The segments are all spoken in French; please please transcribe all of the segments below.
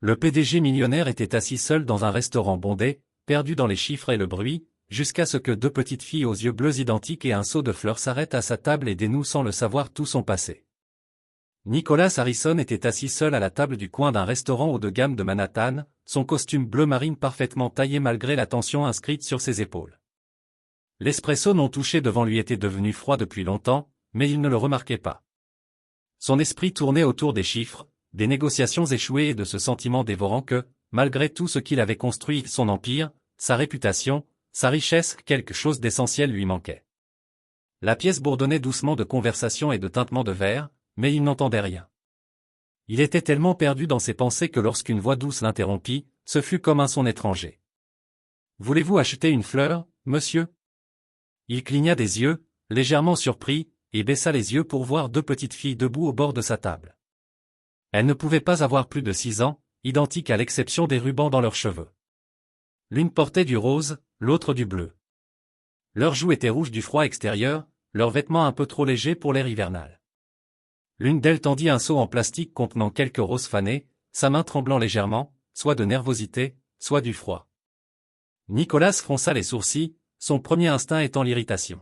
Le PDG millionnaire était assis seul dans un restaurant bondé, perdu dans les chiffres et le bruit, jusqu'à ce que deux petites filles aux yeux bleus identiques et un seau de fleurs s'arrêtent à sa table et dénouent sans le savoir tout son passé. Nicholas Harrison était assis seul à la table du coin d'un restaurant haut de gamme de Manhattan, son costume bleu marine parfaitement taillé malgré la tension inscrite sur ses épaules. L'espresso non touché devant lui était devenu froid depuis longtemps, mais il ne le remarquait pas. Son esprit tournait autour des chiffres, des négociations échouées et de ce sentiment dévorant que, malgré tout ce qu'il avait construit, son empire, sa réputation, sa richesse, quelque chose d'essentiel lui manquait. La pièce bourdonnait doucement de conversations et de tintements de verre, mais il n'entendait rien. Il était tellement perdu dans ses pensées que lorsqu'une voix douce l'interrompit, ce fut comme un son étranger. « Voulez-vous acheter une fleur, monsieur ?» Il cligna des yeux, légèrement surpris, et baissa les yeux pour voir deux petites filles debout au bord de sa table. Elles ne pouvaient pas avoir plus de 6 ans, identiques à l'exception des rubans dans leurs cheveux. L'une portait du rose, l'autre du bleu. Leurs joues étaient rouges du froid extérieur, leurs vêtements un peu trop légers pour l'air hivernal. L'une d'elles tendit un seau en plastique contenant quelques roses fanées, sa main tremblant légèrement, soit de nervosité, soit du froid. Nicholas fronça les sourcils, son premier instinct étant l'irritation.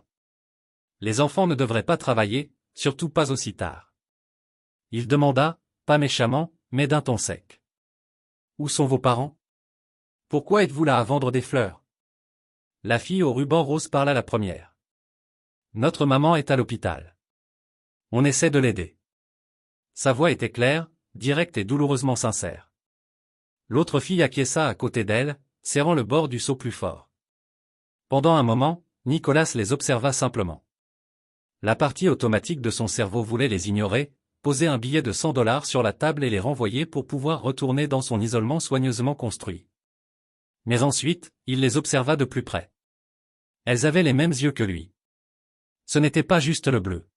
Les enfants ne devraient pas travailler, surtout pas aussi tard. Il demanda, pas méchamment, mais d'un ton sec. « Où sont vos parents? Pourquoi êtes-vous là à vendre des fleurs ?» La fille au ruban rose parla la première. « Notre maman est à l'hôpital. On essaie de l'aider. » Sa voix était claire, directe et douloureusement sincère. L'autre fille acquiesça à côté d'elle, serrant le bord du seau plus fort. Pendant un moment, Nicholas les observa simplement. La partie automatique de son cerveau voulait les ignorer, poser un billet de $100 sur la table et les renvoyer pour pouvoir retourner dans son isolement soigneusement construit. Mais ensuite, il les observa de plus près. Elles avaient les mêmes yeux que lui. Ce n'était pas juste le bleu.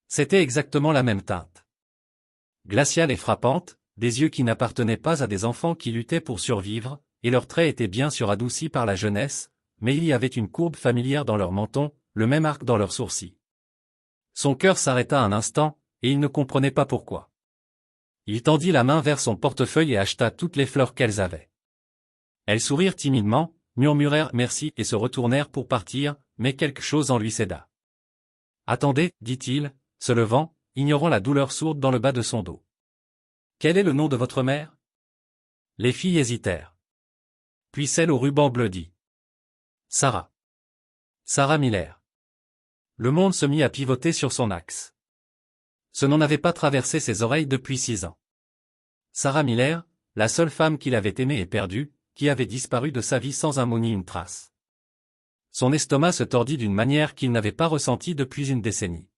C'était exactement la même teinte. Glaciale et frappante, des yeux qui n'appartenaient pas à des enfants qui luttaient pour survivre, et leurs traits étaient bien sûr adoucis par la jeunesse, mais il y avait une courbe familière dans leur menton, le même arc dans leurs sourcils. Son cœur s'arrêta un instant, et il ne comprenait pas pourquoi. Il tendit la main vers son portefeuille et acheta toutes les fleurs qu'elles avaient. Elles sourirent timidement, murmurèrent merci et se retournèrent pour partir, mais quelque chose en lui céda. « Attendez, dit-il, se levant, ignorant la douleur sourde dans le bas de son dos. « Quel est le nom de votre mère ?» Les filles hésitèrent. Puis celle au ruban bleu dit. « Sarah. Sarah Miller. » Le monde se mit à pivoter sur son axe. Ce nom n'avait pas traversé ses oreilles depuis 6 ans. Sarah Miller, la seule femme qu'il avait aimée et perdue, qui avait disparu de sa vie sans un mot ni une trace. Son estomac se tordit d'une manière qu'il n'avait pas ressentie depuis une décennie.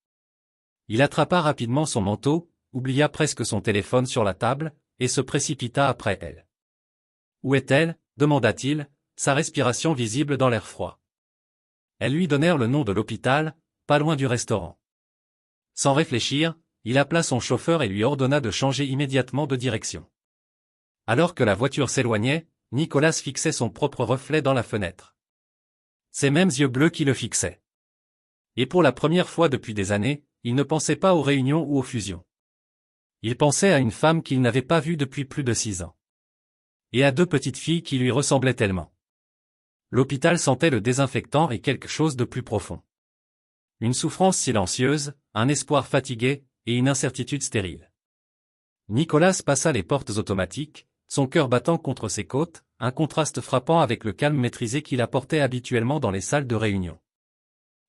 Il attrapa rapidement son manteau, oublia presque son téléphone sur la table, et se précipita après elle. « Où est-elle » demanda-t-il, sa respiration visible dans l'air froid. Elles lui donnèrent le nom de l'hôpital, pas loin du restaurant. Sans réfléchir, il appela son chauffeur et lui ordonna de changer immédiatement de direction. Alors que la voiture s'éloignait, Nicholas fixait son propre reflet dans la fenêtre. Ces mêmes yeux bleus qui le fixaient. Et pour la première fois depuis des années, il ne pensait pas aux réunions ou aux fusions. Il pensait à une femme qu'il n'avait pas vue depuis plus de 6 ans. Et à deux petites filles qui lui ressemblaient tellement. L'hôpital sentait le désinfectant et quelque chose de plus profond. Une souffrance silencieuse, un espoir fatigué, et une incertitude stérile. Nicholas passa les portes automatiques, son cœur battant contre ses côtes, un contraste frappant avec le calme maîtrisé qu'il apportait habituellement dans les salles de réunion.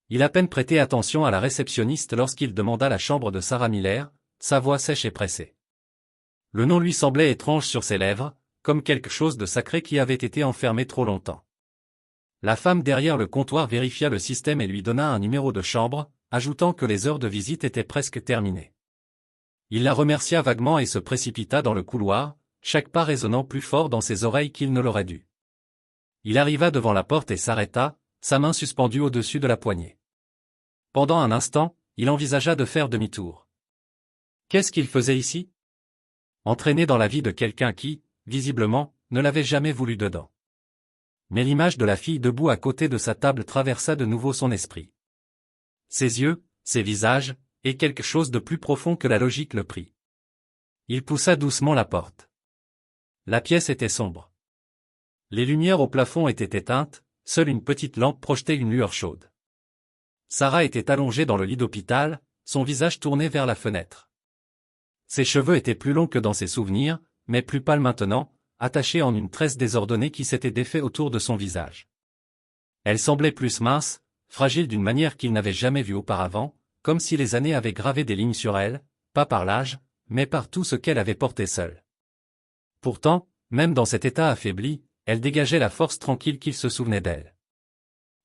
Il à peine prêtait attention à la réceptionniste lorsqu'il demanda la chambre de Sarah Miller, sa voix sèche et pressée. Le nom lui semblait étrange sur ses lèvres, comme quelque chose de sacré qui avait été enfermé trop longtemps. La femme derrière le comptoir vérifia le système et lui donna un numéro de chambre, ajoutant que les heures de visite étaient presque terminées. Il la remercia vaguement et se précipita dans le couloir, chaque pas résonnant plus fort dans ses oreilles qu'il ne l'aurait dû. Il arriva devant la porte et s'arrêta, sa main suspendue au-dessus de la poignée. Pendant un instant, il envisagea de faire demi-tour. Qu'est-ce qu'il faisait ici? Entraîné dans la vie de quelqu'un qui, visiblement, ne l'avait jamais voulu dedans. Mais l'image de la fille debout à côté de sa table traversa de nouveau son esprit. Ses yeux, ses visages, et quelque chose de plus profond que la logique le prit. Il poussa doucement la porte. La pièce était sombre. Les lumières au plafond étaient éteintes, seule une petite lampe projetait une lueur chaude. Sarah était allongée dans le lit d'hôpital, son visage tourné vers la fenêtre. Ses cheveux étaient plus longs que dans ses souvenirs, mais plus pâles maintenant, attachés en une tresse désordonnée qui s'était défait autour de son visage. Elle semblait plus mince, fragile d'une manière qu'il n'avait jamais vue auparavant, comme si les années avaient gravé des lignes sur elle, pas par l'âge, mais par tout ce qu'elle avait porté seule. Pourtant, même dans cet état affaibli, elle dégageait la force tranquille qu'il se souvenait d'elle.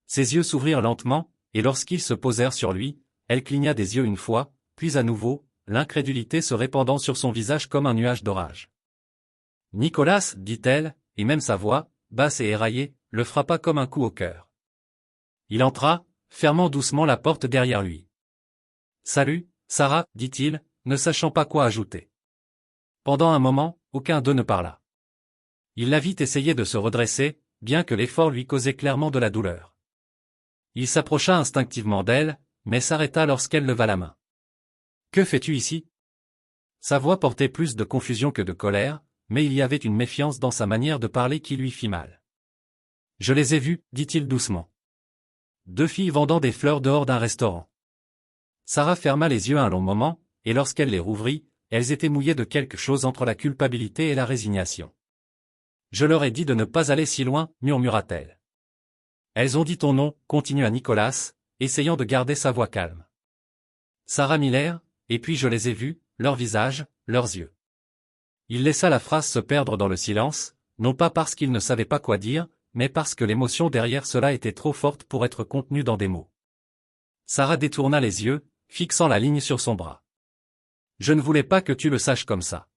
Ses yeux s'ouvrirent lentement, et lorsqu'ils se posèrent sur lui, elle cligna des yeux une fois, puis à nouveau, l'incrédulité se répandant sur son visage comme un nuage d'orage. « Nicolas, dit-elle, et même sa voix, basse et éraillée, le frappa comme un coup au cœur. Il entra, fermant doucement la porte derrière lui. « Salut, Sarah, dit-il, ne sachant pas quoi ajouter. Pendant un moment, aucun d'eux ne parla. Il la vit essayer de se redresser, bien que l'effort lui causait clairement de la douleur. Il s'approcha instinctivement d'elle, mais s'arrêta lorsqu'elle leva la main. « Que fais-tu ici ?» Sa voix portait plus de confusion que de colère, mais il y avait une méfiance dans sa manière de parler qui lui fit mal. « Je les ai vues, dit-il doucement. Deux filles vendant des fleurs dehors d'un restaurant. » Sarah ferma les yeux un long moment, et lorsqu'elle les rouvrit, elles étaient mouillées de quelque chose entre la culpabilité et la résignation. « Je leur ai dit de ne pas aller si loin, murmura-t-elle. Elles ont dit ton nom, continua Nicolas, essayant de garder sa voix calme. Sarah Miller, et puis je les ai vues, leurs visages, leurs yeux. Il laissa la phrase se perdre dans le silence, non pas parce qu'il ne savait pas quoi dire, mais parce que l'émotion derrière cela était trop forte pour être contenue dans des mots. Sarah détourna les yeux, fixant la ligne sur son bras. Je ne voulais pas que tu le saches comme ça.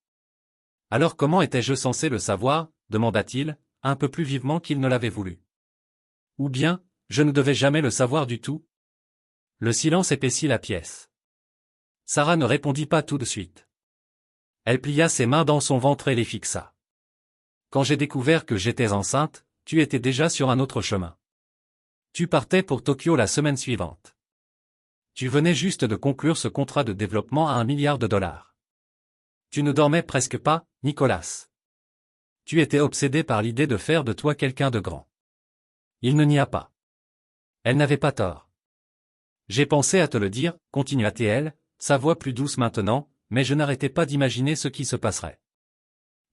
Alors comment étais-je censé le savoir, demanda-t-il, un peu plus vivement qu'il ne l'avait voulu. Ou bien, je ne devais jamais le savoir du tout. Le silence épaissit la pièce. Sarah ne répondit pas tout de suite. Elle plia ses mains dans son ventre et les fixa. Quand j'ai découvert que j'étais enceinte, tu étais déjà sur un autre chemin. Tu partais pour Tokyo la semaine suivante. Tu venais juste de conclure ce contrat de développement à $1 milliard. Tu ne dormais presque pas, Nicolas. Tu étais obsédé par l'idée de faire de toi quelqu'un de grand. Il ne n'y a pas. Elle n'avait pas tort. J'ai pensé à te le dire, continua-t-elle, sa voix plus douce maintenant, mais je n'arrêtais pas d'imaginer ce qui se passerait.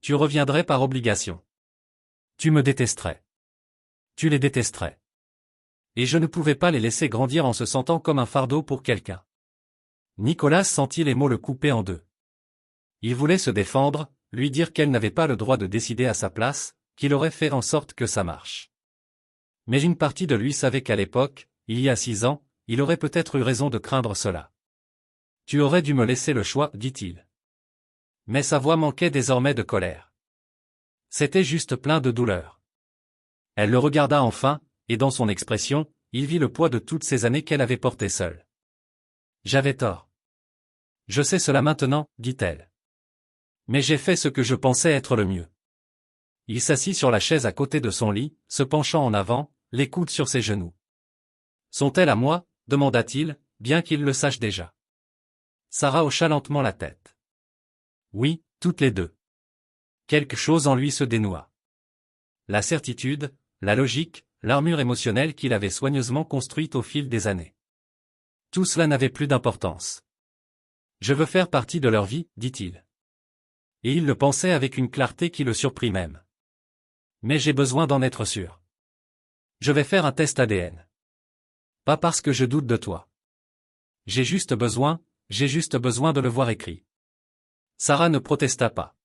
Tu reviendrais par obligation. Tu me détesterais. Tu les détesterais. Et je ne pouvais pas les laisser grandir en se sentant comme un fardeau pour quelqu'un. Nicolas sentit les mots le couper en deux. Il voulait se défendre, lui dire qu'elle n'avait pas le droit de décider à sa place, qu'il aurait fait en sorte que ça marche. Mais une partie de lui savait qu'à l'époque, il y a 6 ans, il aurait peut-être eu raison de craindre cela. Tu aurais dû me laisser le choix, dit-il. Mais sa voix manquait désormais de colère. C'était juste plein de douleur. Elle le regarda enfin, et dans son expression, il vit le poids de toutes ces années qu'elle avait portées seule. J'avais tort. Je sais cela maintenant, dit-elle. Mais j'ai fait ce que je pensais être le mieux. Il s'assit sur la chaise à côté de son lit, se penchant en avant, les coudes sur ses genoux. Sont-elles à moi, demanda-t-il, bien qu'il le sache déjà. Sarah hocha lentement la tête. Oui, toutes les deux. Quelque chose en lui se dénoua. La certitude, la logique, l'armure émotionnelle qu'il avait soigneusement construite au fil des années. Tout cela n'avait plus d'importance. Je veux faire partie de leur vie, dit-il. Et il le pensait avec une clarté qui le surprit même. Mais j'ai besoin d'en être sûr. Je vais faire un test ADN. Pas parce que je doute de toi. J'ai juste besoin de le voir écrit. Sarah ne protesta pas.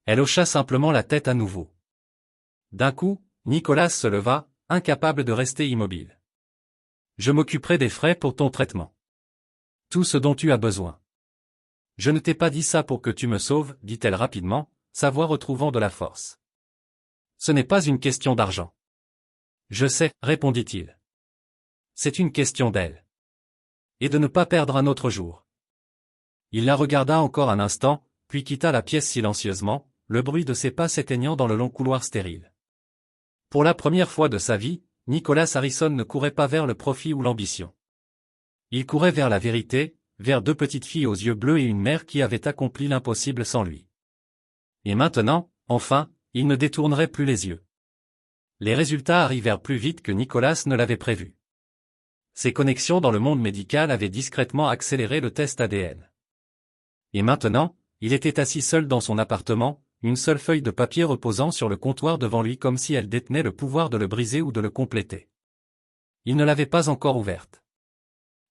Elle hocha simplement la tête à nouveau. D'un coup, Nicolas se leva, incapable de rester immobile. Je m'occuperai des frais pour ton traitement. Tout ce dont tu as besoin. Je ne t'ai pas dit ça pour que tu me sauves, dit-elle rapidement, sa voix retrouvant de la force. Ce n'est pas une question d'argent. Je sais, répondit-il. C'est une question d'elle. Et de ne pas perdre un autre jour. Il la regarda encore un instant, puis quitta la pièce silencieusement, le bruit de ses pas s'éteignant dans le long couloir stérile. Pour la première fois de sa vie, Nicolas Harrison ne courait pas vers le profit ou l'ambition. Il courait vers la vérité, vers 2 petites filles aux yeux bleus et une mère qui avait accompli l'impossible sans lui. Et maintenant, Enfin, il ne détournerait plus les yeux. Les résultats arrivèrent plus vite que Nicolas ne l'avait prévu. Ses connexions dans le monde médical avaient discrètement accéléré le test ADN. Et maintenant, il était assis seul dans son appartement, une seule feuille de papier reposant sur le comptoir devant lui comme si elle détenait le pouvoir de le briser ou de le compléter. Il ne l'avait pas encore ouverte.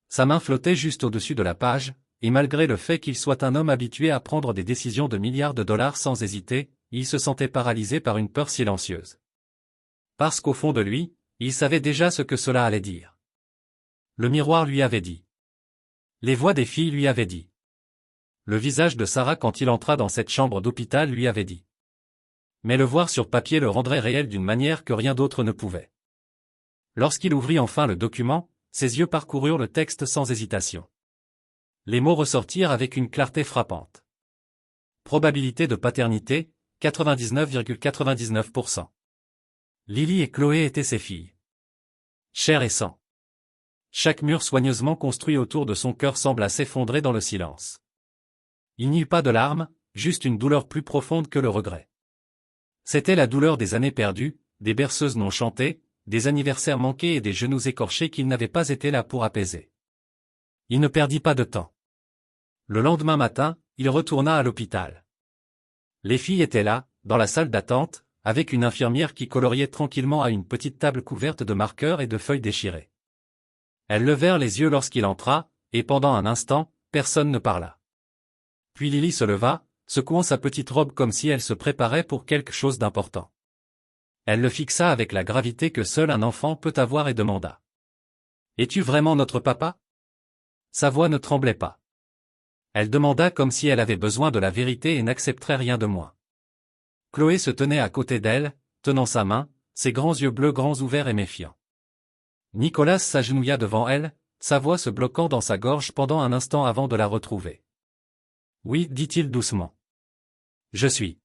Sa main flottait juste au-dessus de la page, et malgré le fait qu'il soit un homme habitué à prendre des décisions de milliards de dollars sans hésiter, il se sentait paralysé par une peur silencieuse. Parce qu'au fond de lui, il savait déjà ce que cela allait dire. Le miroir lui avait dit. Les voix des filles lui avaient dit. Le visage de Sarah quand il entra dans cette chambre d'hôpital lui avait dit. Mais le voir sur papier le rendrait réel d'une manière que rien d'autre ne pouvait. Lorsqu'il ouvrit enfin le document, ses yeux parcoururent le texte sans hésitation. Les mots ressortirent avec une clarté frappante. Probabilité de paternité, 99,99%. Lily et Chloé étaient ses filles. Chair et sang. Chaque mur soigneusement construit autour de son cœur sembla s'effondrer dans le silence. Il n'y eut pas de larmes, juste une douleur plus profonde que le regret. C'était la douleur des années perdues, des berceuses non chantées, des anniversaires manqués et des genoux écorchés qu'il n'avait pas été là pour apaiser. Il ne perdit pas de temps. Le lendemain matin, il retourna à l'hôpital. Les filles étaient là, dans la salle d'attente, avec une infirmière qui coloriait tranquillement à une petite table couverte de marqueurs et de feuilles déchirées. Elles levèrent les yeux lorsqu'il entra, et pendant un instant, personne ne parla. Puis Lily se leva, secouant sa petite robe comme si elle se préparait pour quelque chose d'important. Elle le fixa avec la gravité que seul un enfant peut avoir et demanda. « Es-tu vraiment notre papa ?» Sa voix ne tremblait pas. Elle demanda comme si elle avait besoin de la vérité et n'accepterait rien de moins. Chloé se tenait à côté d'elle, tenant sa main, ses grands yeux bleus grands ouverts et méfiants. Nicolas s'agenouilla devant elle, sa voix se bloquant dans sa gorge pendant un instant avant de la retrouver. « Oui, dit-il doucement. Je suis. »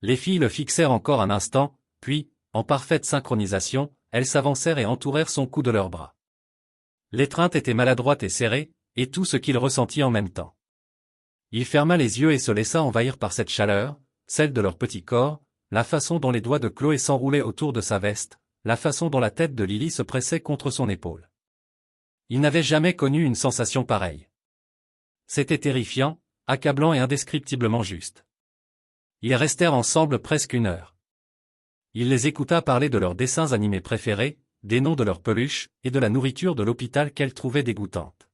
Les filles le fixèrent encore un instant, puis, en parfaite synchronisation, elles s'avancèrent et entourèrent son cou de leurs bras. L'étreinte était maladroite et serrée, et tout ce qu'il ressentit en même temps. Il ferma les yeux et se laissa envahir par cette chaleur, celle de leur petit corps, la façon dont les doigts de Chloé s'enroulaient autour de sa veste, la façon dont la tête de Lily se pressait contre son épaule. Il n'avait jamais connu une sensation pareille. C'était terrifiant, accablant et indescriptiblement juste. Ils restèrent ensemble presque une heure. Il les écouta parler de leurs dessins animés préférés, des noms de leurs peluches, et de la nourriture de l'hôpital qu'elle trouvait dégoûtante.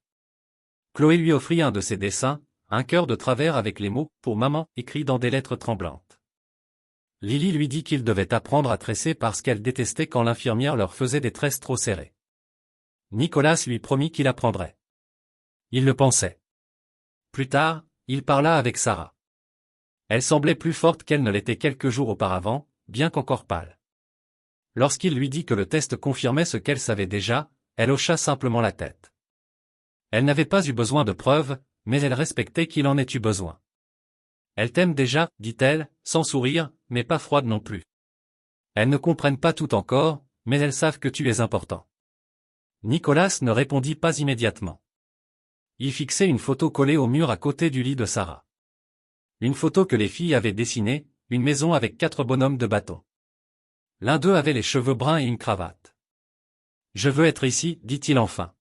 Chloé lui offrit un de ses dessins, un cœur de travers avec les mots « pour maman » écrits dans des lettres tremblantes. Lily lui dit qu'il devait apprendre à tresser parce qu'elle détestait quand l'infirmière leur faisait des tresses trop serrées. Nicolas lui promit qu'il apprendrait. Il le pensait. Plus tard, il parla avec Sarah. Elle semblait plus forte qu'elle ne l'était quelques jours auparavant, bien qu'encore pâle. Lorsqu'il lui dit que le test confirmait ce qu'elle savait déjà, elle hocha simplement la tête. Elle n'avait pas eu besoin de preuves, mais elle respectait qu'il en ait eu besoin. Elles t'aiment déjà, dit-elle, sans sourire, mais pas froide non plus. Elles ne comprennent pas tout encore, mais elles savent que tu es important. Nicolas ne répondit pas immédiatement. Il fixait une photo collée au mur à côté du lit de Sarah. Une photo que les filles avaient dessinée, une maison avec 4 bonhommes de bâton. L'un d'eux avait les cheveux bruns et une cravate. « Je veux être ici, dit-il enfin.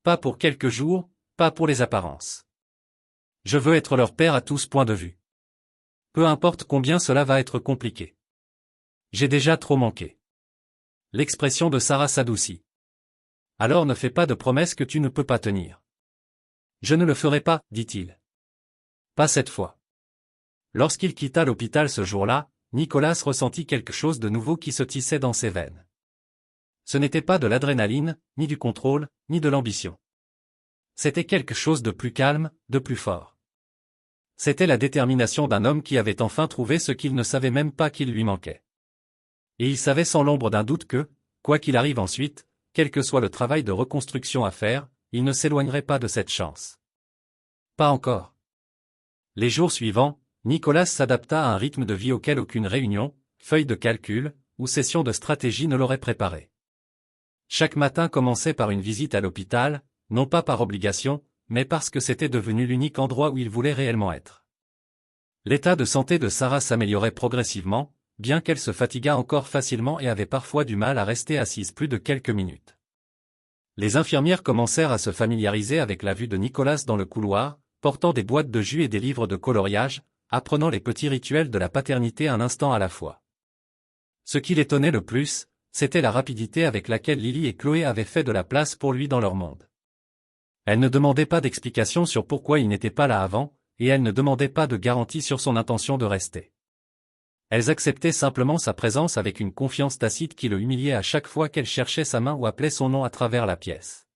Pas pour quelques jours, pas pour les apparences. Je veux être leur père à tous points de vue. Peu importe combien cela va être compliqué. J'ai déjà trop manqué. » L'expression de Sarah s'adoucit. « Alors ne fais pas de promesses que tu ne peux pas tenir. »« Je ne le ferai pas, dit-il. Pas cette fois. » Lorsqu'il quitta l'hôpital ce jour-là, Nicolas ressentit quelque chose de nouveau qui se tissait dans ses veines. Ce n'était pas de l'adrénaline, ni du contrôle, ni de l'ambition. C'était quelque chose de plus calme, de plus fort. C'était la détermination d'un homme qui avait enfin trouvé ce qu'il ne savait même pas qu'il lui manquait. Et il savait sans l'ombre d'un doute que, quoi qu'il arrive ensuite, quel que soit le travail de reconstruction à faire, il ne s'éloignerait pas de cette chance. Pas encore. Les jours suivants, Nicolas s'adapta à un rythme de vie auquel aucune réunion, feuille de calcul, ou session de stratégie ne l'aurait préparé. Chaque matin commençait par une visite à l'hôpital, non pas par obligation, mais parce que c'était devenu l'unique endroit où il voulait réellement être. L'état de santé de Sarah s'améliorait progressivement, bien qu'elle se fatiguât encore facilement et avait parfois du mal à rester assise plus de quelques minutes. Les infirmières commencèrent à se familiariser avec la vue de Nicolas dans le couloir, portant des boîtes de jus et des livres de coloriage, apprenant les petits rituels de la paternité un instant à la fois. Ce qui l'étonnait le plus, c'était la rapidité avec laquelle Lily et Chloé avaient fait de la place pour lui dans leur monde. Elle ne demandait pas d'explication sur pourquoi il n'était pas là avant, et elle ne demandait pas de garantie sur son intention de rester. Elles acceptaient simplement sa présence avec une confiance tacite qui le humiliait à chaque fois qu'elle cherchait sa main ou appelait son nom à travers la pièce.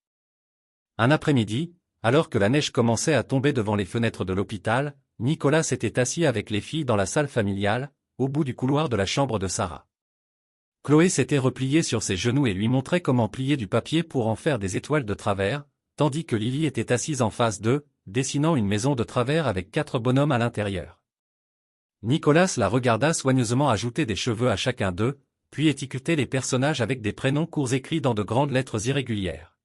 Un après-midi, alors que la neige commençait à tomber devant les fenêtres de l'hôpital, Nicolas était assis avec les filles dans la salle familiale, au bout du couloir de la chambre de Sarah. Chloé s'était repliée sur ses genoux et lui montrait comment plier du papier pour en faire des étoiles de travers, tandis que Lily était assise en face d'eux, dessinant une maison de travers avec 4 bonhommes à l'intérieur. Nicolas la regarda soigneusement ajouter des cheveux à chacun d'eux, puis étiqueter les personnages avec des prénoms courts écrits dans de grandes lettres irrégulières.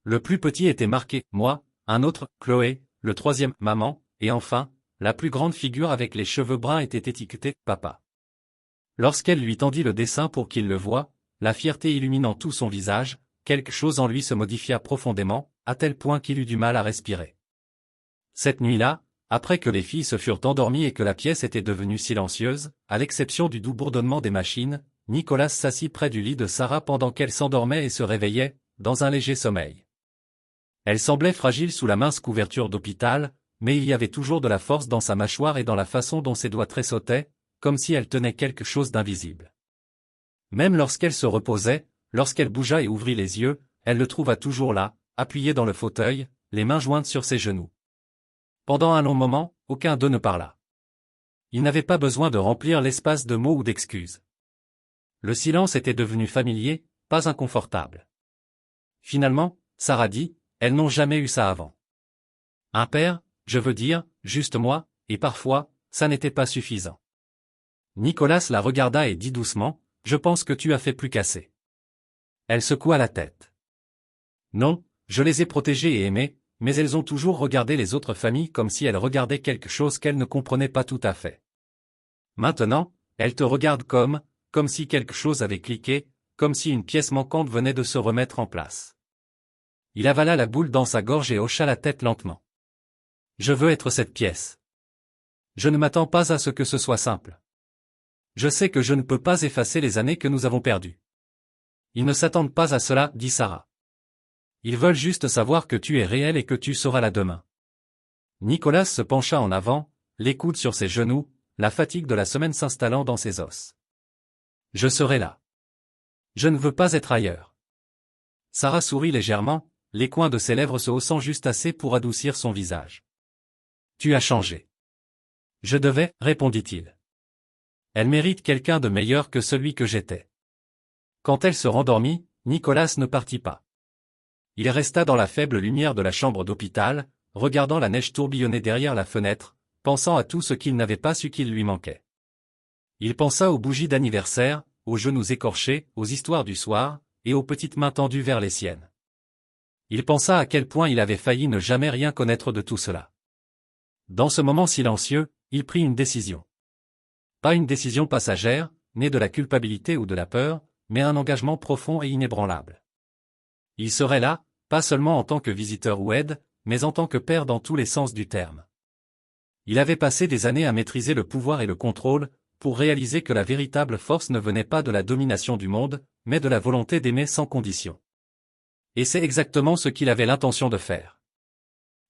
Le plus petit était marqué « Moi », un autre « Chloé », le troisième « Maman », et enfin, la plus grande figure avec les cheveux bruns était étiquetée « Papa ». Lorsqu'elle lui tendit le dessin pour qu'il le voie, la fierté illuminant tout son visage, quelque chose en lui se modifia profondément, à tel point qu'il eut du mal à respirer. Cette nuit-là, après que les filles se furent endormies et que la pièce était devenue silencieuse, à l'exception du doux bourdonnement des machines, Nicolas s'assit près du lit de Sarah pendant qu'elle s'endormait et se réveillait, dans un léger sommeil. Elle semblait fragile sous la mince couverture d'hôpital, mais il y avait toujours de la force dans sa mâchoire et dans la façon dont ses doigts tressautaient, comme si elle tenait quelque chose d'invisible. Même lorsqu'elle se reposait, lorsqu'elle bougea et ouvrit les yeux, elle le trouva toujours là, appuyé dans le fauteuil, les mains jointes sur ses genoux. Pendant un long moment, aucun d'eux ne parla. Il n'avait pas besoin de remplir l'espace de mots ou d'excuses. Le silence était devenu familier, pas inconfortable. Finalement, Sarah dit, elles n'ont jamais eu ça avant. Un père, je veux dire, juste moi, et parfois, ça n'était pas suffisant. Nicolas la regarda et dit doucement, je pense que tu as fait plus qu'assez. Elle secoua la tête. Non, je les ai protégées et aimées, mais elles ont toujours regardé les autres familles comme si elles regardaient quelque chose qu'elles ne comprenaient pas tout à fait. Maintenant, elles te regardent comme si quelque chose avait cliqué, comme si une pièce manquante venait de se remettre en place. Il avala la boule dans sa gorge et hocha la tête lentement. Je veux être cette pièce. Je ne m'attends pas à ce que ce soit simple. Je sais que je ne peux pas effacer les années que nous avons perdues. Ils ne s'attendent pas à cela, dit Sarah. Ils veulent juste savoir que tu es réel et que tu seras là demain. Nicolas se pencha en avant, les coudes sur ses genoux, la fatigue de la semaine s'installant dans ses os. Je serai là. Je ne veux pas être ailleurs. Sarah sourit légèrement, les coins de ses lèvres se haussant juste assez pour adoucir son visage. Tu as changé. Je devais, répondit-il. Elle mérite quelqu'un de meilleur que celui que j'étais. Quand elle se rendormit, Nicolas ne partit pas. Il resta dans la faible lumière de la chambre d'hôpital, regardant la neige tourbillonner derrière la fenêtre, pensant à tout ce qu'il n'avait pas su qu'il lui manquait. Il pensa aux bougies d'anniversaire, aux genoux écorchés, aux histoires du soir, et aux petites mains tendues vers les siennes. Il pensa à quel point il avait failli ne jamais rien connaître de tout cela. Dans ce moment silencieux, il prit une décision. Pas une décision passagère, née de la culpabilité ou de la peur, mais un engagement profond et inébranlable. Il serait là, pas seulement en tant que visiteur ou aide, mais en tant que père dans tous les sens du terme. Il avait passé des années à maîtriser le pouvoir et le contrôle, pour réaliser que la véritable force ne venait pas de la domination du monde, mais de la volonté d'aimer sans condition. Et c'est exactement ce qu'il avait l'intention de faire.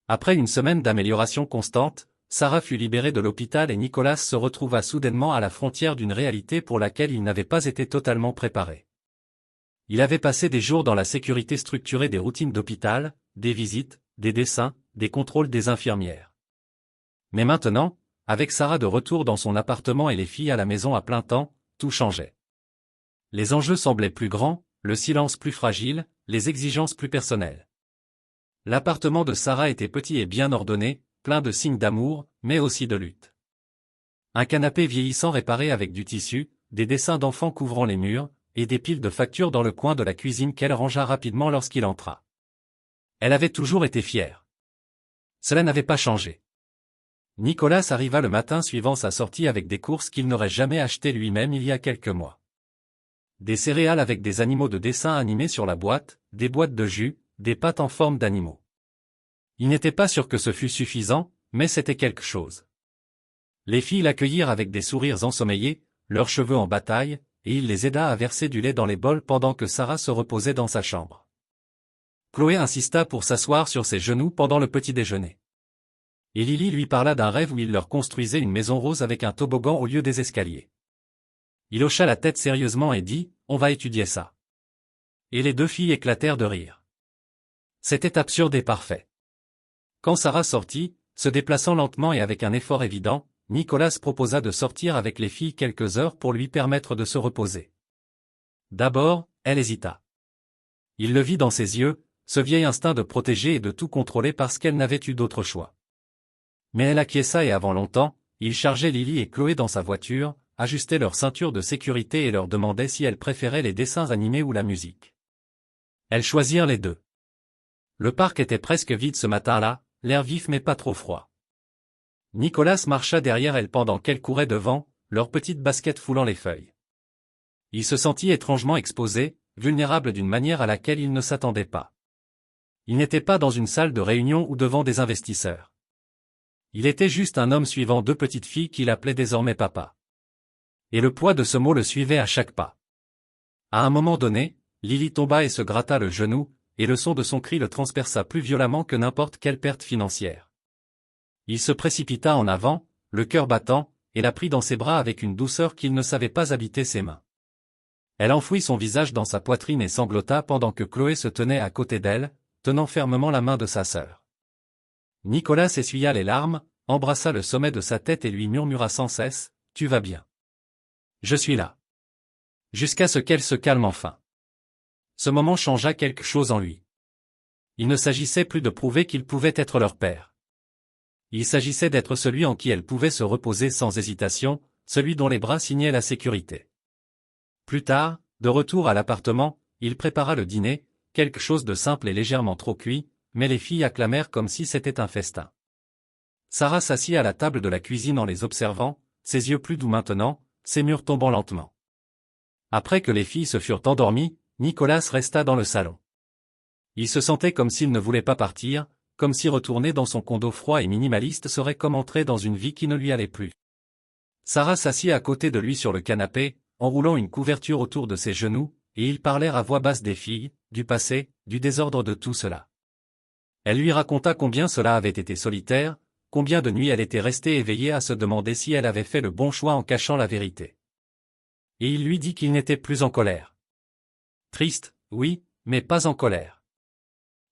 Après une semaine d'amélioration constante, Sarah fut libérée de l'hôpital et Nicolas se retrouva soudainement à la frontière d'une réalité pour laquelle il n'avait pas été totalement préparé. Il avait passé des jours dans la sécurité structurée des routines d'hôpital, des visites, des dessins, des contrôles des infirmières. Mais maintenant, avec Sarah de retour dans son appartement et les filles à la maison à plein temps, tout changeait. Les enjeux semblaient plus grands, le silence plus fragile, les exigences plus personnelles. L'appartement de Sarah était petit et bien ordonné, plein de signes d'amour, mais aussi de lutte. Un canapé vieillissant réparé avec du tissu, des dessins d'enfants couvrant les murs, et des piles de factures dans le coin de la cuisine qu'elle rangea rapidement lorsqu'il entra. Elle avait toujours été fière. Cela n'avait pas changé. Nicolas arriva le matin suivant sa sortie avec des courses qu'il n'aurait jamais achetées lui-même il y a quelques mois. Des céréales avec des animaux de dessin animés sur la boîte, des boîtes de jus, des pâtes en forme d'animaux. Il n'était pas sûr que ce fût suffisant, mais c'était quelque chose. Les filles l'accueillirent avec des sourires ensommeillés, leurs cheveux en bataille, et il les aida à verser du lait dans les bols pendant que Sarah se reposait dans sa chambre. Chloé insista pour s'asseoir sur ses genoux pendant le petit déjeuner. Et Lily lui parla d'un rêve où il leur construisait une maison rose avec un toboggan au lieu des escaliers. Il hocha la tête sérieusement et dit, « On va étudier ça. » Et les deux filles éclatèrent de rire. C'était absurde et parfait. Quand Sarah sortit, se déplaçant lentement et avec un effort évident, Nicolas proposa de sortir avec les filles quelques heures pour lui permettre de se reposer. D'abord, elle hésita. Il le vit dans ses yeux, ce vieil instinct de protéger et de tout contrôler parce qu'elle n'avait eu d'autre choix. Mais elle acquiesça et avant longtemps, il chargeait Lily et Chloé dans sa voiture, ajustait leur ceinture de sécurité et leur demandait si elles préféraient les dessins animés ou la musique. Elles choisirent les deux. Le parc était presque vide ce matin-là, l'air vif mais pas trop froid. Nicolas marcha derrière elles pendant qu'elles couraient devant, leurs petites baskets foulant les feuilles. Il se sentit étrangement exposé, vulnérable d'une manière à laquelle il ne s'attendait pas. Il n'était pas dans une salle de réunion ou devant des investisseurs. Il était juste un homme suivant deux petites filles qu'il appelait désormais papa. Et le poids de ce mot le suivait à chaque pas. À un moment donné, Lily tomba et se gratta le genou, et le son de son cri le transperça plus violemment que n'importe quelle perte financière. Il se précipita en avant, le cœur battant, et la prit dans ses bras avec une douceur qu'il ne savait pas habiter ses mains. Elle enfouit son visage dans sa poitrine et sanglota pendant que Chloé se tenait à côté d'elle, tenant fermement la main de sa sœur. Nicolas essuya les larmes, embrassa le sommet de sa tête et lui murmura sans cesse, « Tu vas bien. Je suis là. » Jusqu'à ce qu'elle se calme enfin. Ce moment changea quelque chose en lui. Il ne s'agissait plus de prouver qu'il pouvait être leur père. Il s'agissait d'être celui en qui elle pouvait se reposer sans hésitation, celui dont les bras signaient la sécurité. Plus tard, de retour à l'appartement, il prépara le dîner, quelque chose de simple et légèrement trop cuit, mais les filles acclamèrent comme si c'était un festin. Sarah s'assit à la table de la cuisine en les observant, ses yeux plus doux maintenant, ses murs tombant lentement. Après que les filles se furent endormies, Nicolas resta dans le salon. Il se sentait comme s'il ne voulait pas partir, comme si retourner dans son condo froid et minimaliste serait comme entrer dans une vie qui ne lui allait plus. Sarah s'assit à côté de lui sur le canapé, enroulant une couverture autour de ses genoux, et ils parlèrent à voix basse des filles, du passé, du désordre de tout cela. Elle lui raconta combien cela avait été solitaire, combien de nuits elle était restée éveillée à se demander si elle avait fait le bon choix en cachant la vérité. Et il lui dit qu'il n'était plus en colère. Triste, oui, mais pas en colère.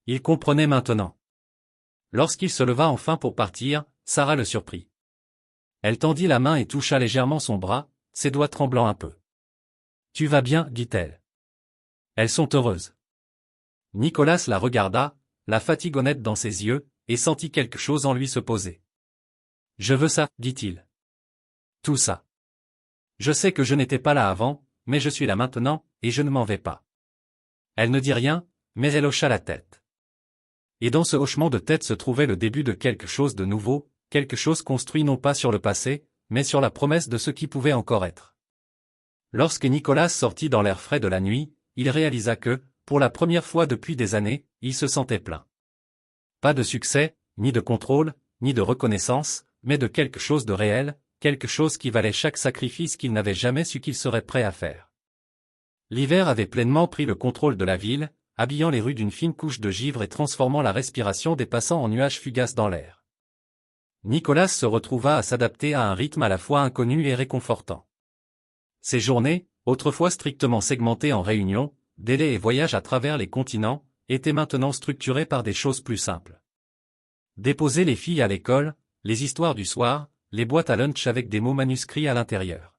Il comprenait maintenant. Lorsqu'il se leva enfin pour partir, Sarah le surprit. Elle tendit la main et toucha légèrement son bras, ses doigts tremblant un peu. « Tu vas bien, dit-elle. Elles sont heureuses. » Nicolas la regarda, la fatigue honnête dans ses yeux, et sentit quelque chose en lui se poser. « Je veux ça, dit-il. Tout ça. Je sais que je n'étais pas là avant, mais je suis là maintenant, et je ne m'en vais pas. » Elle ne dit rien, mais elle hocha la tête. Et dans ce hochement de tête se trouvait le début de quelque chose de nouveau, quelque chose construit non pas sur le passé, mais sur la promesse de ce qui pouvait encore être. Lorsque Nicolas sortit dans l'air frais de la nuit, il réalisa que, pour la première fois depuis des années, il se sentait plein. Pas de succès, ni de contrôle, ni de reconnaissance, mais de quelque chose de réel, quelque chose qui valait chaque sacrifice qu'il n'avait jamais su qu'il serait prêt à faire. L'hiver avait pleinement pris le contrôle de la ville, habillant les rues d'une fine couche de givre et transformant la respiration des passants en nuages fugaces dans l'air. Nicolas se retrouva à s'adapter à un rythme à la fois inconnu et réconfortant. Ses journées, autrefois strictement segmentées en réunions, délais et voyages à travers les continents, étaient maintenant structurées par des choses plus simples. Déposer les filles à l'école, les histoires du soir, les boîtes à lunch avec des mots manuscrits à l'intérieur.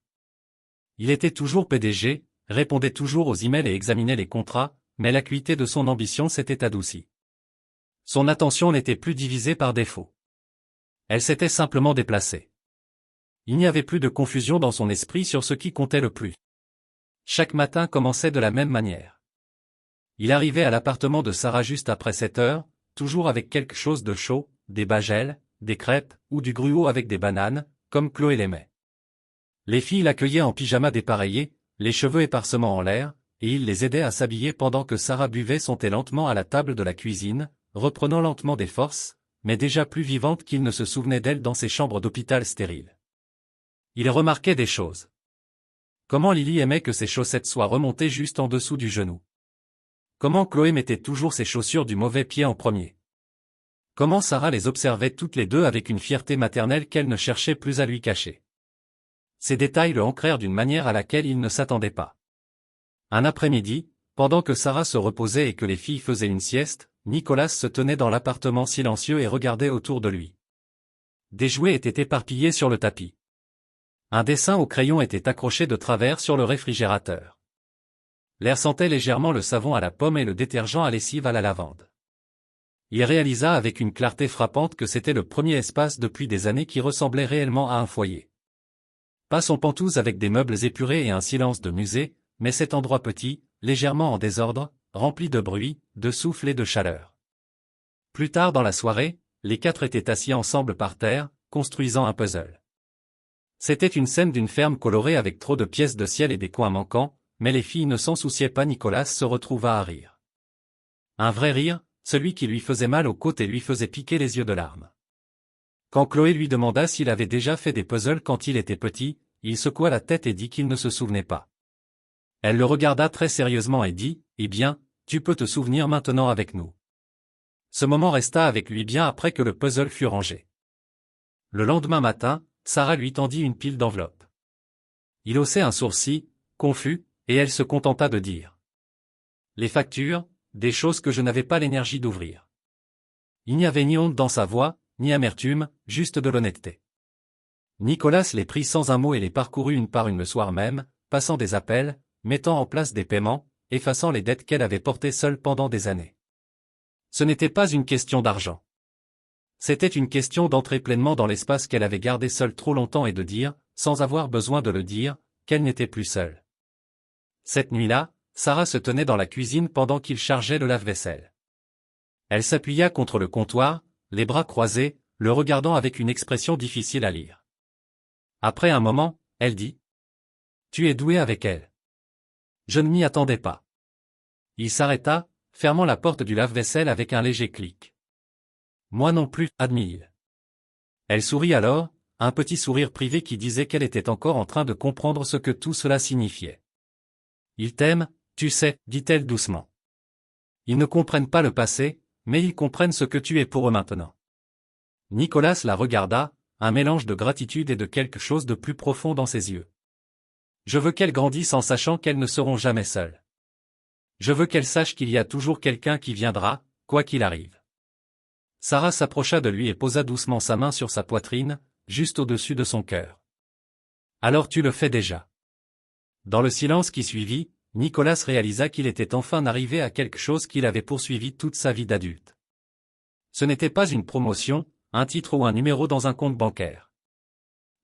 Il était toujours PDG, répondait toujours aux emails et examinait les contrats, mais l'acuité de son ambition s'était adoucie. Son attention n'était plus divisée par défaut. Elle s'était simplement déplacée. Il n'y avait plus de confusion dans son esprit sur ce qui comptait le plus. Chaque matin commençait de la même manière. Il arrivait à l'appartement de Sarah juste après 7 heures, toujours avec quelque chose de chaud, des bas gels, des crêpes, ou du gruau avec des bananes, comme Chloé l'aimait. Les filles l'accueillaient en pyjama dépareillé, les cheveux éparsements en l'air, et il les aidait à s'habiller pendant que Sarah buvait son thé lentement à la table de la cuisine, reprenant lentement des forces, mais déjà plus vivante qu'il ne se souvenait d'elle dans ses chambres d'hôpital stériles. Il remarquait des choses. Comment Lily aimait que ses chaussettes soient remontées juste en dessous du genou. Comment Chloé mettait toujours ses chaussures du mauvais pied en premier. Comment Sarah les observait toutes les deux avec une fierté maternelle qu'elle ne cherchait plus à lui cacher. Ces détails le ancrèrent d'une manière à laquelle il ne s'attendait pas. Un après-midi, pendant que Sarah se reposait et que les filles faisaient une sieste, Nicolas se tenait dans l'appartement silencieux et regardait autour de lui. Des jouets étaient éparpillés sur le tapis. Un dessin au crayon était accroché de travers sur le réfrigérateur. L'air sentait légèrement le savon à la pomme et le détergent à lessive à la lavande. Il réalisa avec une clarté frappante que c'était le premier espace depuis des années qui ressemblait réellement à un foyer. Pas son pantouse avec des meubles épurés et un silence de musée, mais cet endroit petit, légèrement en désordre, rempli de bruit, de souffle et de chaleur. Plus tard dans la soirée, les quatre étaient assis ensemble par terre, construisant un puzzle. C'était une scène d'une ferme colorée avec trop de pièces de ciel et des coins manquants, mais les filles ne s'en souciaient pas. Nicolas se retrouva à rire. Un vrai rire, celui qui lui faisait mal aux côtes et lui faisait piquer les yeux de larmes. Quand Chloé lui demanda s'il avait déjà fait des puzzles quand il était petit, il secoua la tête et dit qu'il ne se souvenait pas. Elle le regarda très sérieusement et dit, « Eh bien, tu peux te souvenir maintenant avec nous. » Ce moment resta avec lui bien après que le puzzle fut rangé. Le lendemain matin, Sarah lui tendit une pile d'enveloppes. Il haussait un sourcil, confus, et elle se contenta de dire. Les factures, des choses que je n'avais pas l'énergie d'ouvrir. Il n'y avait ni honte dans sa voix, ni amertume, juste de l'honnêteté. Nicolas les prit sans un mot et les parcourut une par une le soir même, passant des appels, mettant en place des paiements, effaçant les dettes qu'elle avait portées seule pendant des années. Ce n'était pas une question d'argent. C'était une question d'entrer pleinement dans l'espace qu'elle avait gardé seule trop longtemps et de dire, sans avoir besoin de le dire, qu'elle n'était plus seule. Cette nuit-là, Sarah se tenait dans la cuisine pendant qu'il chargeait le lave-vaisselle. Elle s'appuya contre le comptoir, les bras croisés, le regardant avec une expression difficile à lire. Après un moment, elle dit. « Tu es doué avec elle. » Je ne m'y attendais pas. Il s'arrêta, fermant la porte du lave-vaisselle avec un léger clic. Moi non plus, admit-il. Elle sourit alors, un petit sourire privé qui disait qu'elle était encore en train de comprendre ce que tout cela signifiait. Il t'aime, tu sais, dit-elle doucement. Ils ne comprennent pas le passé, mais ils comprennent ce que tu es pour eux maintenant. Nicolas la regarda, un mélange de gratitude et de quelque chose de plus profond dans ses yeux. Je veux qu'elle grandisse en sachant qu'elles ne seront jamais seules. Je veux qu'elle sache qu'il y a toujours quelqu'un qui viendra, quoi qu'il arrive. Sarah s'approcha de lui et posa doucement sa main sur sa poitrine, juste au-dessus de son cœur. Alors tu le fais déjà. Dans le silence qui suivit, Nicolas réalisa qu'il était enfin arrivé à quelque chose qu'il avait poursuivi toute sa vie d'adulte. Ce n'était pas une promotion, un titre ou un numéro dans un compte bancaire.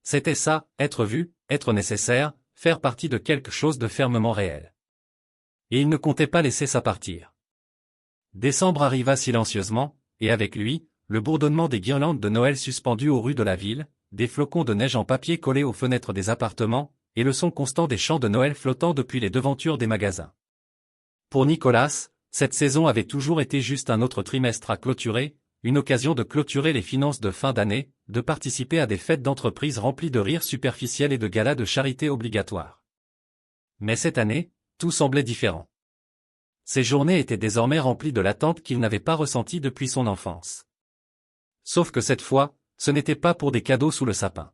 C'était ça, être vu, être nécessaire, faire partie de quelque chose de fermement réel. Et il ne comptait pas laisser ça partir. Décembre arriva silencieusement, et avec lui, le bourdonnement des guirlandes de Noël suspendues aux rues de la ville, des flocons de neige en papier collés aux fenêtres des appartements, et le son constant des chants de Noël flottant depuis les devantures des magasins. Pour Nicolas, cette saison avait toujours été juste un autre trimestre à clôturer, une occasion de clôturer les finances de fin d'année, de participer à des fêtes d'entreprise remplies de rires superficiels et de galas de charité obligatoires. Mais cette année, tout semblait différent. Ces journées étaient désormais remplies de l'attente qu'il n'avait pas ressentie depuis son enfance. Sauf que cette fois, ce n'était pas pour des cadeaux sous le sapin.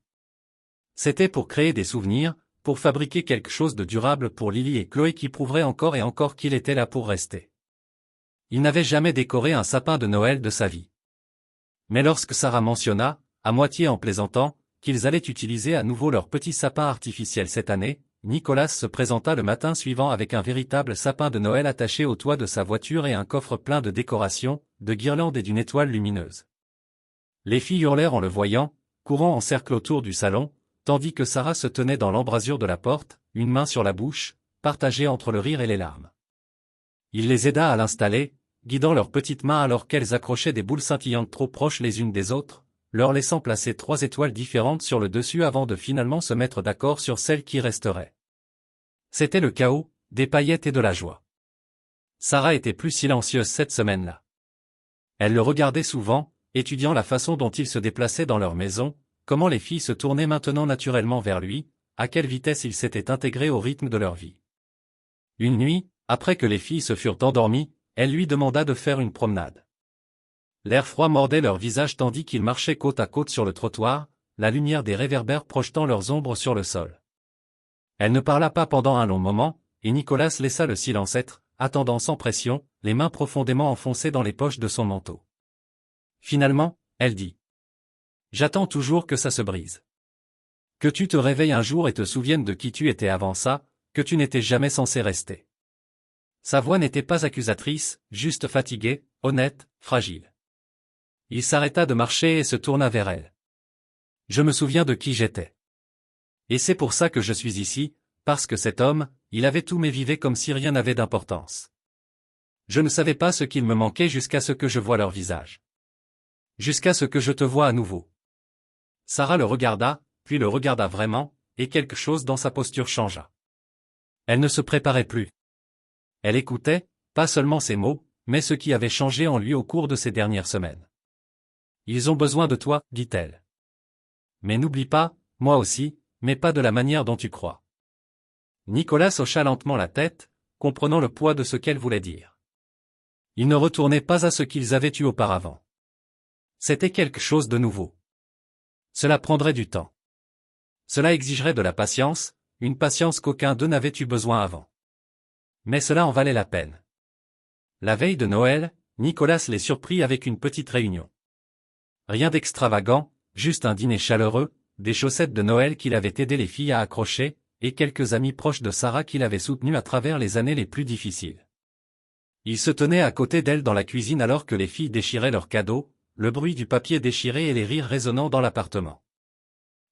C'était pour créer des souvenirs, pour fabriquer quelque chose de durable pour Lily et Chloé qui prouveraient encore et encore qu'il était là pour rester. Il n'avait jamais décoré un sapin de Noël de sa vie. Mais lorsque Sarah mentionna, à moitié en plaisantant, qu'ils allaient utiliser à nouveau leur petit sapin artificiel cette année, Nicolas se présenta le matin suivant avec un véritable sapin de Noël attaché au toit de sa voiture et un coffre plein de décorations, de guirlandes et d'une étoile lumineuse. Les filles hurlèrent en le voyant, courant en cercle autour du salon, tandis que Sarah se tenait dans l'embrasure de la porte, une main sur la bouche, partagée entre le rire et les larmes. Il les aida à l'installer, guidant leurs petites mains alors qu'elles accrochaient des boules scintillantes trop proches les unes des autres, leur laissant placer 3 étoiles différentes sur le dessus avant de finalement se mettre d'accord sur celle qui resterait. C'était le chaos, des paillettes et de la joie. Sarah était plus silencieuse cette semaine-là. Elle le regardait souvent, étudiant la façon dont il se déplaçait dans leur maison, comment les filles se tournaient maintenant naturellement vers lui, à quelle vitesse il s'était intégré au rythme de leur vie. Une nuit, après que les filles se furent endormies, elle lui demanda de faire une promenade. L'air froid mordait leur visage tandis qu'ils marchaient côte à côte sur le trottoir, la lumière des réverbères projetant leurs ombres sur le sol. Elle ne parla pas pendant un long moment, et Nicolas laissa le silence être, attendant sans pression, les mains profondément enfoncées dans les poches de son manteau. Finalement, elle dit. « J'attends toujours que ça se brise. Que tu te réveilles un jour et te souviennes de qui tu étais avant ça, que tu n'étais jamais censé rester. » Sa voix n'était pas accusatrice, juste fatiguée, honnête, fragile. Il s'arrêta de marcher et se tourna vers elle. « Je me souviens de qui j'étais. Et c'est pour ça que je suis ici, parce que cet homme, il avait tout mais vivait comme si rien n'avait d'importance. Je ne savais pas ce qu'il me manquait jusqu'à ce que je voie leur visage. Jusqu'à ce que je te voie à nouveau. » Sarah le regarda, puis le regarda vraiment, et quelque chose dans sa posture changea. Elle ne se préparait plus. Elle écoutait, pas seulement ses mots, mais ce qui avait changé en lui au cours de ces dernières semaines. « Ils ont besoin de toi, dit-elle. Mais n'oublie pas, moi aussi, mais pas de la manière dont tu crois. » Nicolas hocha lentement la tête, comprenant le poids de ce qu'elle voulait dire. Il ne retournait pas à ce qu'ils avaient eu auparavant. C'était quelque chose de nouveau. Cela prendrait du temps. Cela exigerait de la patience, une patience qu'aucun d'eux n'avait eu besoin avant. Mais cela en valait la peine. La veille de Noël, Nicolas les surprit avec une petite réunion. Rien d'extravagant, juste un dîner chaleureux, des chaussettes de Noël qu'il avait aidé les filles à accrocher, et quelques amis proches de Sarah qu'il avait soutenus à travers les années les plus difficiles. Il se tenait à côté d'elle dans la cuisine alors que les filles déchiraient leurs cadeaux, le bruit du papier déchiré et les rires résonnant dans l'appartement.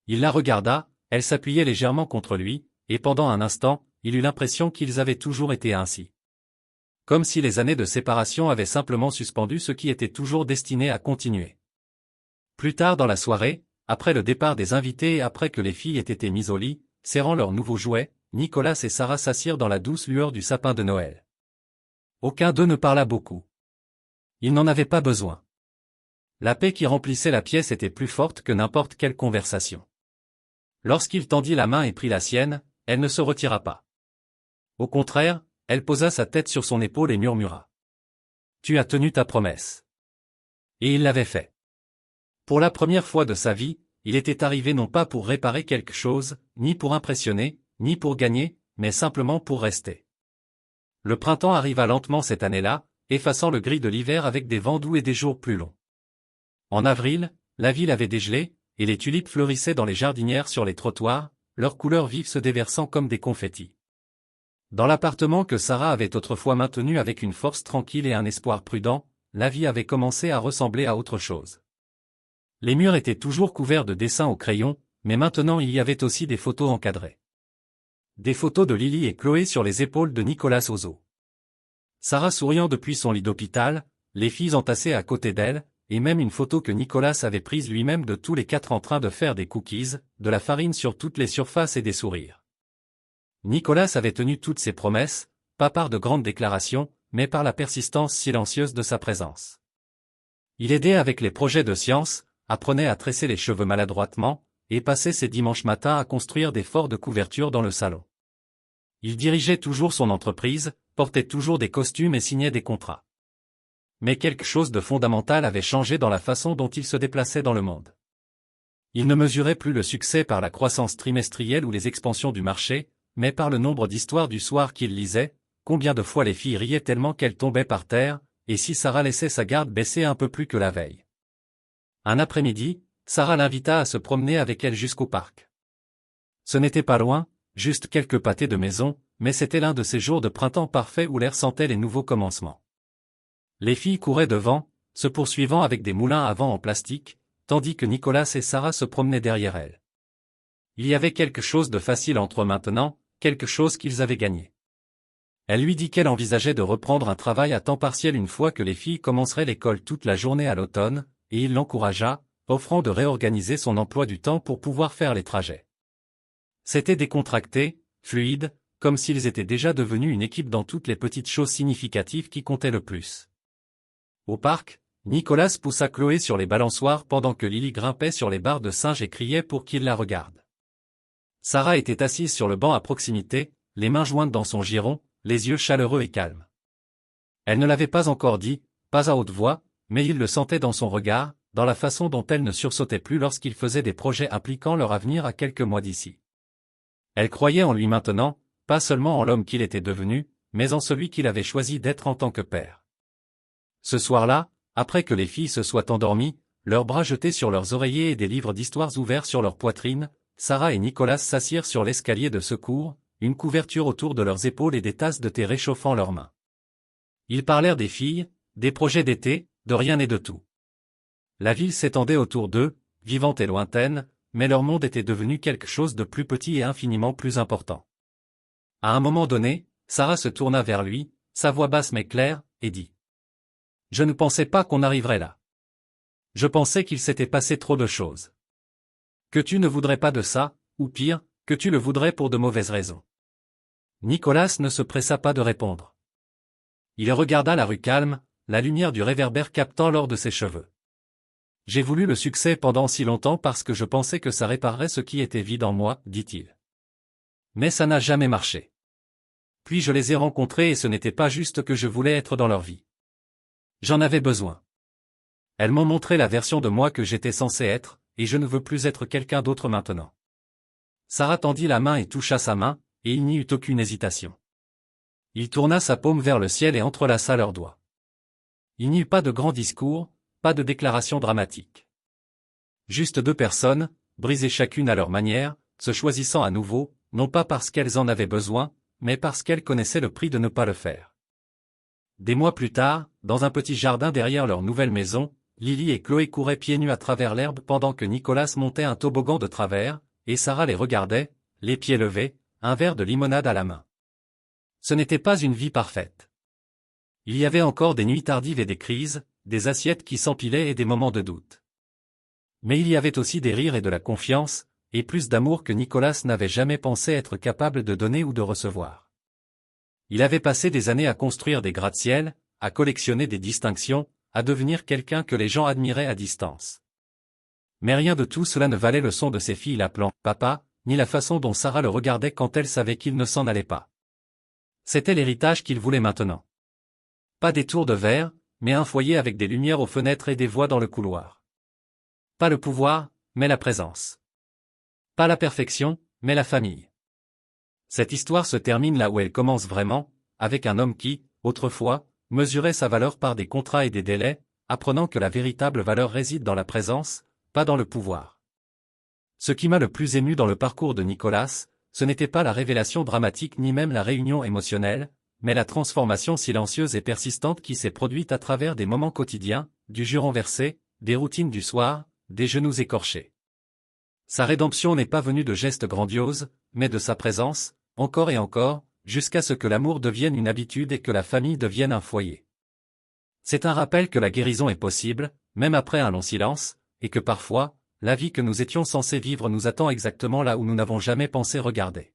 Il la regarda, elle s'appuyait légèrement contre lui, et pendant un instant, il eut l'impression qu'ils avaient toujours été ainsi. Comme si les années de séparation avaient simplement suspendu ce qui était toujours destiné à continuer. Plus tard dans la soirée, après le départ des invités et après que les filles aient été mises au lit, serrant leurs nouveaux jouets, Nicolas et Sarah s'assirent dans la douce lueur du sapin de Noël. Aucun d'eux ne parla beaucoup. Ils n'en avaient pas besoin. La paix qui remplissait la pièce était plus forte que n'importe quelle conversation. Lorsqu'il tendit la main et prit la sienne, elle ne se retira pas. Au contraire, elle posa sa tête sur son épaule et murmura. « Tu as tenu ta promesse. » Et il l'avait fait. Pour la première fois de sa vie, il était arrivé non pas pour réparer quelque chose, ni pour impressionner, ni pour gagner, mais simplement pour rester. Le printemps arriva lentement cette année-là, effaçant le gris de l'hiver avec des vents doux et des jours plus longs. En avril, la ville avait dégelé, et les tulipes fleurissaient dans les jardinières sur les trottoirs, leurs couleurs vives se déversant comme des confettis. Dans l'appartement que Sarah avait autrefois maintenu avec une force tranquille et un espoir prudent, la vie avait commencé à ressembler à autre chose. Les murs étaient toujours couverts de dessins au crayon, mais maintenant il y avait aussi des photos encadrées. Des photos de Lily et Chloé sur les épaules de Nicolas Ozo. Sarah souriant depuis son lit d'hôpital, les filles entassées à côté d'elle, et même une photo que Nicolas avait prise lui-même de tous les quatre en train de faire des cookies, de la farine sur toutes les surfaces et des sourires. Nicolas avait tenu toutes ses promesses, pas par de grandes déclarations, mais par la persistance silencieuse de sa présence. Il aidait avec les projets de science, apprenait à tresser les cheveux maladroitement, et passait ses dimanches matins à construire des forts de couverture dans le salon. Il dirigeait toujours son entreprise, portait toujours des costumes et signait des contrats. Mais quelque chose de fondamental avait changé dans la façon dont il se déplaçait dans le monde. Il ne mesurait plus le succès par la croissance trimestrielle ou les expansions du marché, mais par le nombre d'histoires du soir qu'il lisait, combien de fois les filles riaient tellement qu'elles tombaient par terre, et si Sarah laissait sa garde baisser un peu plus que la veille. Un après-midi, Sarah l'invita à se promener avec elle jusqu'au parc. Ce n'était pas loin, juste quelques pâtés de maison, mais c'était l'un de ces jours de printemps parfaits où l'air sentait les nouveaux commencements. Les filles couraient devant, se poursuivant avec des moulins à vent en plastique, tandis que Nicolas et Sarah se promenaient derrière elles. Il y avait quelque chose de facile entre eux maintenant, quelque chose qu'ils avaient gagné. Elle lui dit qu'elle envisageait de reprendre un travail à temps partiel une fois que les filles commenceraient l'école toute la journée à l'automne, et il l'encouragea, offrant de réorganiser son emploi du temps pour pouvoir faire les trajets. C'était décontracté, fluide, comme s'ils étaient déjà devenus une équipe dans toutes les petites choses significatives qui comptaient le plus. Au parc, Nicolas poussa Chloé sur les balançoires pendant que Lily grimpait sur les barres de singe et criait pour qu'il la regarde. Sarah était assise sur le banc à proximité, les mains jointes dans son giron, les yeux chaleureux et calmes. Elle ne l'avait pas encore dit, pas à haute voix, mais il le sentait dans son regard, dans la façon dont elle ne sursautait plus lorsqu'il faisait des projets impliquant leur avenir à quelques mois d'ici. Elle croyait en lui maintenant, pas seulement en l'homme qu'il était devenu, mais en celui qu'il avait choisi d'être en tant que père. Ce soir-là, après que les filles se soient endormies, leurs bras jetés sur leurs oreillers et des livres d'histoires ouverts sur leur poitrine, Sarah et Nicolas s'assirent sur l'escalier de secours, une couverture autour de leurs épaules et des tasses de thé réchauffant leurs mains. Ils parlèrent des filles, des projets d'été, de rien et de tout. La ville s'étendait autour d'eux, vivante et lointaine, mais leur monde était devenu quelque chose de plus petit et infiniment plus important. À un moment donné, Sarah se tourna vers lui, sa voix basse mais claire, et dit : « Je ne pensais pas qu'on arriverait là. Je pensais qu'il s'était passé trop de choses. Que tu ne voudrais pas de ça, ou pire, que tu le voudrais pour de mauvaises raisons. » Nicolas ne se pressa pas de répondre. Il regarda la rue calme, la lumière du réverbère captant l'or de ses cheveux. « J'ai voulu le succès pendant si longtemps parce que je pensais que ça réparerait ce qui était vide en moi, dit-il. Mais ça n'a jamais marché. Puis je les ai rencontrés et ce n'était pas juste que je voulais être dans leur vie. J'en avais besoin. Elles m'ont montré la version de moi que j'étais censé être, et je ne veux plus être quelqu'un d'autre maintenant. » Sarah tendit la main et toucha sa main, et il n'y eut aucune hésitation. Il tourna sa paume vers le ciel et entrelaça leurs doigts. Il n'y eut pas de grand discours, pas de déclaration dramatique. Juste deux personnes, brisées chacune à leur manière, se choisissant à nouveau, non pas parce qu'elles en avaient besoin, mais parce qu'elles connaissaient le prix de ne pas le faire. Des mois plus tard, dans un petit jardin derrière leur nouvelle maison, Lily et Chloé couraient pieds nus à travers l'herbe pendant que Nicolas montait un toboggan de travers, et Sarah les regardait, les pieds levés, un verre de limonade à la main. Ce n'était pas une vie parfaite. Il y avait encore des nuits tardives et des crises, des assiettes qui s'empilaient et des moments de doute. Mais il y avait aussi des rires et de la confiance, et plus d'amour que Nicolas n'avait jamais pensé être capable de donner ou de recevoir. Il avait passé des années à construire des gratte-ciel, à collectionner des distinctions, à devenir quelqu'un que les gens admiraient à distance. Mais rien de tout cela ne valait le son de ses filles l'appelant « papa », ni la façon dont Sarah le regardait quand elle savait qu'il ne s'en allait pas. C'était l'héritage qu'il voulait maintenant. Pas des tours de verre, mais un foyer avec des lumières aux fenêtres et des voix dans le couloir. Pas le pouvoir, mais la présence. Pas la perfection, mais la famille. Cette histoire se termine là où elle commence vraiment, avec un homme qui, autrefois, mesurait sa valeur par des contrats et des délais, apprenant que la véritable valeur réside dans la présence, pas dans le pouvoir. Ce qui m'a le plus ému dans le parcours de Nicolas, ce n'était pas la révélation dramatique ni même la réunion émotionnelle, mais la transformation silencieuse et persistante qui s'est produite à travers des moments quotidiens, du jus renversé, des routines du soir, des genoux écorchés. Sa rédemption n'est pas venue de gestes grandioses, mais de sa présence, encore et encore, jusqu'à ce que l'amour devienne une habitude et que la famille devienne un foyer. C'est un rappel que la guérison est possible, même après un long silence, et que parfois, la vie que nous étions censés vivre nous attend exactement là où nous n'avons jamais pensé regarder.